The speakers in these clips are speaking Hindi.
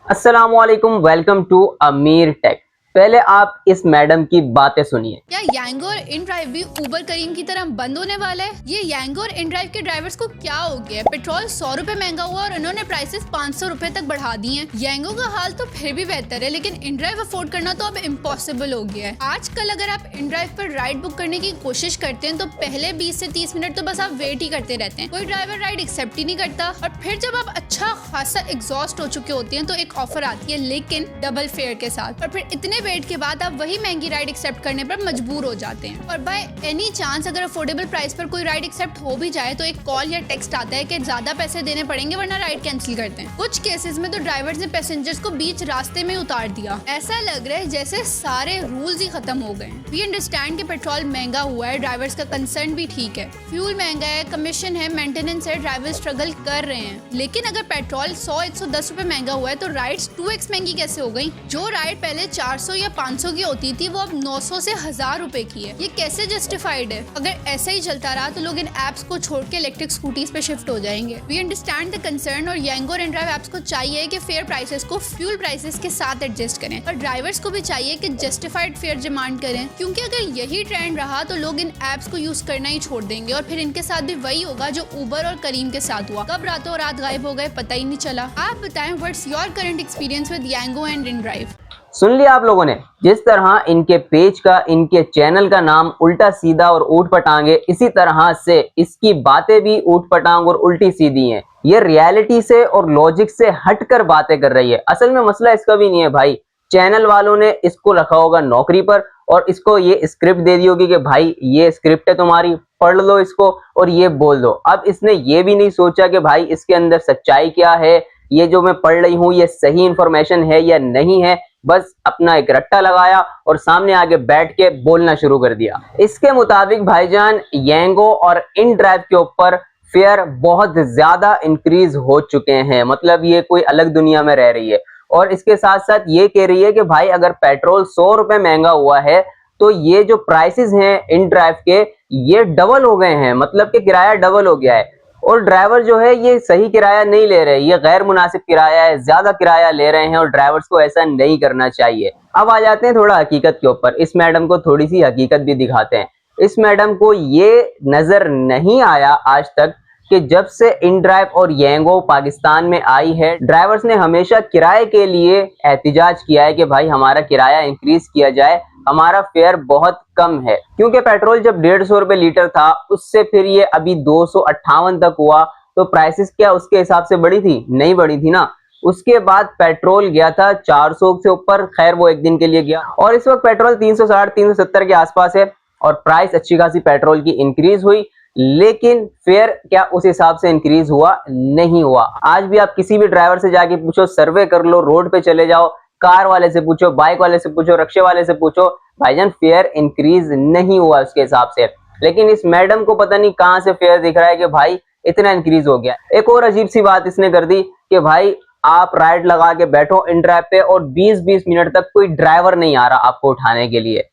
अस्सलामुअलैकुम, वेलकम टू अमीर टेक। पहले आप इस मैडम की बातें सुनिए। क्या यांगो और इनड्राइव भी उबर करीम की तरह बंद होने वाला है? ये यांगो और इनड्राइव के ड्राइवर्स को क्या हो गया है? पेट्रोल 100 रुपए महंगा हुआ और उन्होंने प्राइसेस 500 रुपए तक बढ़ा दी हैं। यांगो का हाल तो फिर भी बेहतर है, लेकिन इनड्राइव अफोर्ड करना तो अब इम्पॉसिबल हो गया है। आजकल अगर आप इनड्राइव पर राइड बुक करने की कोशिश करते हैं तो पहले 20 से 30 मिनट तो बस आप वेट ही करते रहते हैं। कोई ड्राइवर राइड एक्सेप्ट ही नहीं करता और फिर जब आप अच्छा खासा एग्जॉस्ट हो चुके होते हैं तो एक ऑफर आती है, लेकिन डबल फेयर के साथ। और फिर इतने वेट के बाद आप वही महंगी राइड एक्सेप्ट करने पर मजबूर हो जाते हैं। और बाय एनी चांस अगर अफोर्डेबल प्राइस पर कोई राइड एक्सेप्ट हो भी जाए तो एक कॉल या टेक्स्ट आता है कि ज्यादा पैसे देने पड़ेंगे वरना राइड कैंसिल करते हैं। कुछ केसेस में तो ड्राइवर्स ने पैसेंजर्स को बीच रास्ते में उतार दिया। ऐसा लग रहा है जैसे सारे रूल्स ही खत्म हो गए। वी अंडरस्टैंड कि पेट्रोल महंगा हुआ है, ड्राइवर्स का कंसर्न भी ठीक है, फ्यूल महंगा है, कमीशन है, मेंटेनेंस है, ड्राइवर स्ट्रगल कर रहे हैं। लेकिन अगर पेट्रोल 100-110 रुपए महंगा हुआ है तो राइड्स 2x महंगी कैसे हो गई? जो राइड पहले 400 या 500 की होती थी वो अब 900 से 1000 रुपए की है। ये कैसे जस्टिफाइड है? अगर ऐसा ही चलता रहा तो लोग इन एप्स को छोड़ के इलेक्ट्रिक स्कूटीज पे शिफ्ट हो जाएंगे। वी अंडरस्टैंड द कंसर्न और यांगो और इनड्राइव एप्स को चाहिए कि फेयर प्राइसेस को फ्यूल प्राइसेस के साथ एडजस्ट करें, और ड्राइवर्स को भी चाहिए कि जस्टिफाइड फेयर डिमांड करें, क्योंकि अगर यही ट्रेंड रहा तो लोग इन एप्स को यूज करना ही छोड़ देंगे और फिर इनके साथ भी वही होगा जो उबर और करीम के साथ हुआ। कब रातों रात गायब हो गए पता ही नहीं चला। आप बताएं, what's your current experience with Yango and inDrive? सुन लिया आप लोगों ने? जिस तरह इनके पेज का, इनके चैनल का नाम उल्टा सीधा और ऊट पटांग है, इसी तरह से इसकी बातें भी ऊट पटांग और उल्टी सीधी हैं। ये रियलिटी से और लॉजिक से हटकर बातें कर रही है। असल में मसला इसका भी नहीं है भाई। चैनल वालों ने इसको रखा होगा नौकरी पर और इसको ये स्क्रिप्ट दे दी होगी कि भाई ये स्क्रिप्ट है तुम्हारी, पढ़ लो इसको और ये बोल दो। अब इसने ये भी नहीं सोचा कि भाई इसके अंदर सच्चाई क्या है, ये जो मैं पढ़ रही हूँ ये सही इंफॉर्मेशन है या नहीं है। बस अपना एक रट्टा लगाया और सामने आगे बैठ के बोलना शुरू कर दिया। इसके मुताबिक भाईजान यांगो और इनड्राइव के ऊपर फेयर बहुत ज्यादा इंक्रीज हो चुके हैं। मतलब ये कोई अलग दुनिया में रह रही है। और इसके साथ साथ ये कह रही है कि भाई अगर पेट्रोल 100 रुपए महंगा हुआ है तो ये जो प्राइसेस हैं इनड्राइव के, ये डबल हो गए हैं। मतलब कि किराया डबल हो गया है। और ड्राइवर जो है ये सही किराया नहीं ले रहे, ये गैर मुनासिब किराया है, ज्यादा किराया ले रहे हैं और ड्राइवर्स को ऐसा नहीं करना चाहिए। अब आ जाते हैं थोड़ा हकीकत के ऊपर। इस मैडम को थोड़ी सी हकीकत भी दिखाते हैं। इस मैडम को ये नजर नहीं आया आज तक कि जब से इनड्राइव और यांगो पाकिस्तान में आई है, ड्राइवर्स ने हमेशा किराए के लिए एहतिजाज किया है कि भाई हमारा किराया इंक्रीज किया जाए, हमारा फेयर बहुत कम है। क्योंकि पेट्रोल जब 150 रुपए लीटर था उससे फिर ये अभी 258 तक हुआ, तो प्राइसेस क्या उसके हिसाब से बढ़ी थी? नहीं बढ़ी थी ना। उसके बाद पेट्रोल गया था 400 से ऊपर, खैर वो एक दिन के लिए गया, और इस वक्त पेट्रोल 360 370 के आसपास है और प्राइस अच्छी खासी पेट्रोल की इंक्रीज हुई। लेकिन फेयर क्या उस हिसाब से इंक्रीज हुआ? नहीं हुआ। आज भी आप किसी भी ड्राइवर से जाके पूछो, सर्वे कर लो, रोड पे चले जाओ, कार वाले से पूछो, बाइक वाले से पूछो, रिक्शे वाले से पूछो, भाईजान फेयर इंक्रीज नहीं हुआ उसके हिसाब से। लेकिन इस मैडम को पता नहीं कहां से फेयर दिख रहा है कि भाई इतना इंक्रीज हो गया। एक और अजीब सी बात इसने कर दी कि भाई आप राइड लगा के बैठो इनड्राइव पे और 20-20 मिनट तक कोई ड्राइवर नहीं आ रहा आपको उठाने के लिए।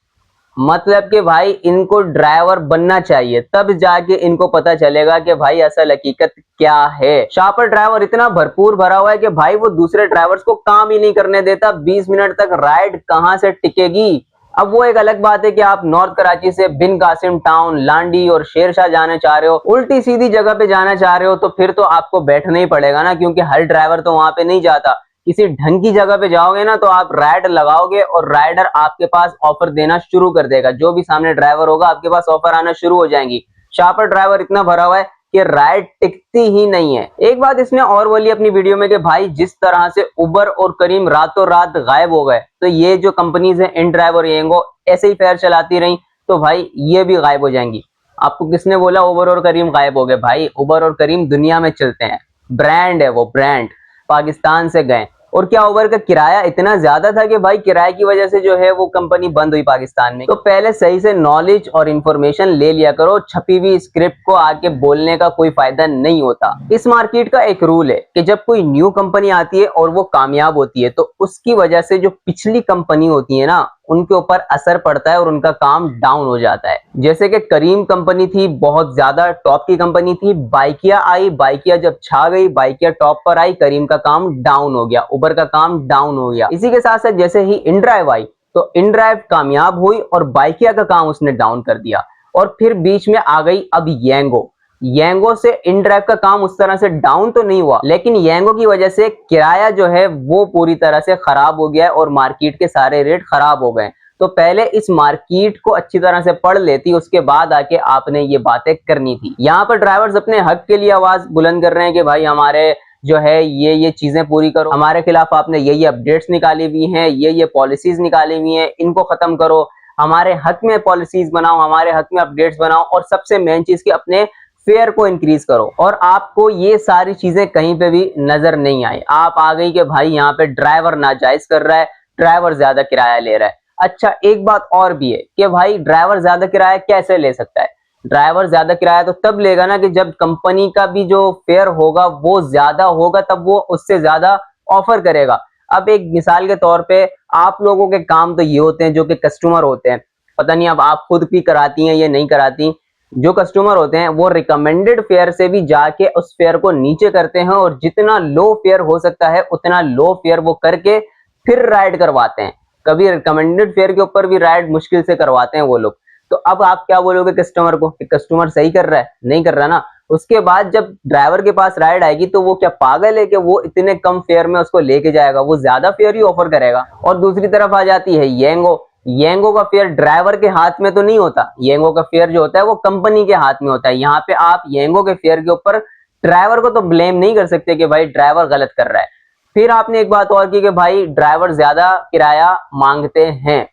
मतलब कि भाई इनको ड्राइवर बनना चाहिए, तब जाके इनको पता चलेगा कि भाई असल हकीकत क्या है। शापर ड्राइवर इतना भरपूर भरा हुआ है कि भाई वो दूसरे ड्राइवर्स को काम ही नहीं करने देता। 20 मिनट तक राइड कहां से टिकेगी? अब वो एक अलग बात है कि आप नॉर्थ कराची से बिन कासिम टाउन, लांडी और शेरशाह जाना चाह रहे हो, उल्टी सीधी जगह पे जाना चाह रहे हो, तो फिर तो आपको बैठना ही पड़ेगा ना, क्योंकि हर ड्राइवर तो वहां पे नहीं जाता। किसी ढंग की जगह पे जाओगे ना तो आप राइड लगाओगे और राइडर आपके पास ऑफर देना शुरू कर देगा। जो भी सामने ड्राइवर होगा आपके पास ऑफर आना शुरू हो जाएंगी। शापर ड्राइवर इतना भरा हुआ है कि राइड टिकती ही नहीं है। एक बात इसने और बोली अपनी वीडियो में कि भाई जिस तरह से उबर और करीम रातों रात गायब हो गए, तो ये जो कंपनीज है इनड्राइव और यांगो ऐसे ही फेयर चलाती रही तो भाई ये भी गायब हो जाएंगी। आपको किसने बोला उबर और करीम गायब हो गए? भाई उबर और करीम दुनिया में चलते हैं, ब्रांड है वो, ब्रांड। पाकिस्तान से गए और क्या उबर का किराया इतना ज्यादा था कि भाई किराए की वजह से जो है वो कंपनी बंद हुई पाकिस्तान में। तो पहले सही से नॉलेज और इंफॉर्मेशन ले लिया करो, छपी हुई स्क्रिप्ट को आके बोलने का कोई फायदा नहीं होता। इस मार्केट का एक रूल है कि जब कोई न्यू कंपनी आती है और वो कामयाब होती है तो उसकी वजह से जो पिछली कंपनी होती है ना उनके ऊपर असर पड़ता है और उनका काम डाउन हो जाता है। जैसे कि करीम कंपनी थी, बहुत ज्यादा टॉप की कंपनी थी, बाइकिया आई, बाइकिया जब छा गई, बाइकिया टॉप पर आई, करीम का काम डाउन हो गया, उबर का काम डाउन हो गया। इसी के साथ साथ जैसे ही इनड्राइव आई तो इनड्राइव कामयाब हुई और बाइकिया का काम उसने डाउन कर दिया। और फिर बीच में आ गई अब येंगो। येंगो से इनड्राइव का काम उस तरह से डाउन तो नहीं हुआ, लेकिन येंगो की वजह से किराया जो है वो पूरी तरह से खराब हो गया है और मार्केट के सारे रेट खराब हो गए। तो पहले इस मार्केट को अच्छी तरह से पढ़ लेती, उसके बाद आके आपने ये बातें करनी थी। यहाँ पर ड्राइवर्स अपने हक के लिए आवाज बुलंद कर रहे हैं कि भाई हमारे जो है ये चीजें पूरी करो, हमारे खिलाफ आपने ये अपडेट्स निकाली हुई हैं, ये पॉलिसीज निकाली हुई हैं, इनको खत्म करो, हमारे हक में पॉलिसीज बनाओ, हमारे हक में अपडेट्स बनाओ, और सबसे मेन चीज कि अपने फेयर को इंक्रीज करो। और आपको ये सारी चीजें कहीं पे भी नजर नहीं आई। आप आ गई कि भाई यहाँ पे ड्राइवर नाजायज कर रहा है, ड्राइवर ज्यादा किराया ले रहा है। अच्छा, एक बात और भी है कि भाई ड्राइवर ज्यादा किराया कैसे ले सकता है? ड्राइवर ज्यादा किराया तो तब लेगा ना कि जब कंपनी का भी जो फेयर होगा वो ज्यादा होगा, तब वो उससे ज्यादा ऑफर करेगा। अब एक मिसाल के तौर पे आप लोगों के काम तो ये होते हैं जो कि कस्टमर होते हैं, पता नहीं अब आप खुद भी कराती हैं या नहीं कराती, जो कस्टमर होते हैं वो रिकमेंडेड फेयर से भी जाके उस फेयर को नीचे करते हैं और जितना लो फेयर हो सकता है उतना लो फेयर वो करके फिर राइड करवाते हैं। कभी रिकमेंडेड फेयर के ऊपर भी राइड मुश्किल से करवाते हैं वो लोग। तो अब आप क्या बोलोगे कस्टमर को कि कस्टमर सही कर रहा है? नहीं कर रहा ना। उसके बाद जब ड्राइवर के पास राइड आएगी तो वो क्या पागल है कि वो इतने कम फेयर में उसको लेके जाएगा? वो ज्यादा फेयर ही ऑफर करेगा। और दूसरी तरफ आ जाती है येंगो। येंगो का फेयर ड्राइवर के हाथ में तो नहीं होता, येंगो का फेयर जो होता है वो कंपनी के हाथ में होता है। यहाँ पे आप येंगो के फेयर के ऊपर ड्राइवर को तो ब्लेम नहीं कर सकते कि भाई ड्राइवर गलत कर रहा है। फिर आपने एक बात और की कि भाई ड्राइवर ज्यादा किराया मांगते हैं,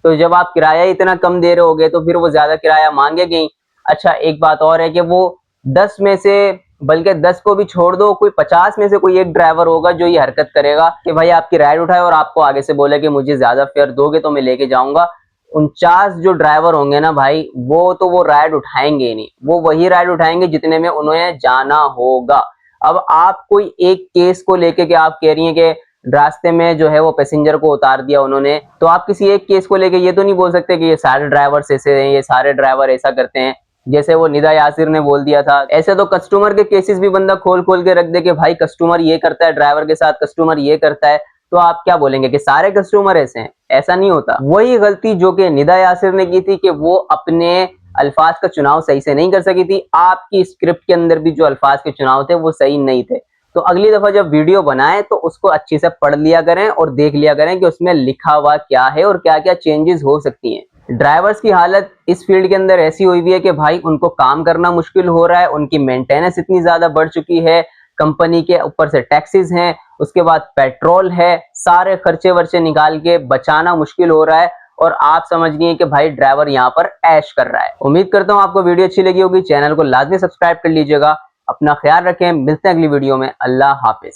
तो जब आप किराया इतना कम दे रहे होगे तो फिर वो ज्यादा किराया मांगेंगे ही। अच्छा, एक बात और है कि वो 10 में से, बल्कि 10 को भी छोड़ दो, कोई 50 में से कोई एक ड्राइवर होगा जो ये हरकत करेगा कि भाई आपकी राइड उठाए और आपको आगे से बोले कि मुझे ज्यादा फेयर दोगे तो मैं लेके जाऊंगा। 49 जो ड्राइवर होंगे ना भाई, वो राइड उठाएंगे ही नहीं, वो वही राइड उठाएंगे जितने में उन्हें जाना होगा। अब आप कोई एक केस को लेके कि आप कह रही हैं कि रास्ते में जो है वो पैसेंजर को उतार दिया उन्होंने, तो आप किसी एक केस को लेके ये तो नहीं बोल सकते कि ये सारे ड्राइवर्स ऐसे हैं, ये सारे ड्राइवर ऐसा करते हैं, जैसे वो निदा यासिर ने बोल दिया था। ऐसे तो कस्टमर के केसेस भी बंदा खोल खोल के रख दे कि भाई कस्टमर ये करता है ड्राइवर के साथ, कस्टमर ये करता है, तो आप क्या बोलेंगे कि सारे कस्टमर ऐसे हैं? ऐसा नहीं होता। वही गलती जो कि निदा यासिर ने की थी कि वो अपने अल्फाज का चुनाव सही से नहीं कर सकी थी। आपकी स्क्रिप्ट के अंदर भी जो अल्फाज के चुनाव थे वो सही नहीं थे। तो अगली दफा जब वीडियो बनाएं तो उसको अच्छे से पढ़ लिया करें और देख लिया करें कि उसमें लिखा हुआ क्या है और क्या क्या चेंजेस हो सकती हैं। ड्राइवर्स की हालत इस फील्ड के अंदर ऐसी हुई हुई है कि भाई उनको काम करना मुश्किल हो रहा है, उनकी मेंटेनेंस इतनी ज्यादा बढ़ चुकी है, कंपनी के ऊपर से टैक्सेस हैं, उसके बाद पेट्रोल है, सारे खर्चे वर्चे निकाल के बचाना मुश्किल हो रहा है और आप समझ रही हैं कि भाई ड्राइवर यहाँ पर ऐश कर रहा है। उम्मीद करता हूँ आपको वीडियो अच्छी लगी होगी। चैनल को लाजमी सब्सक्राइब कर लीजिएगा। अपना ख्याल रखें, मिलते हैं अगली वीडियो में। अल्लाह हाफिज।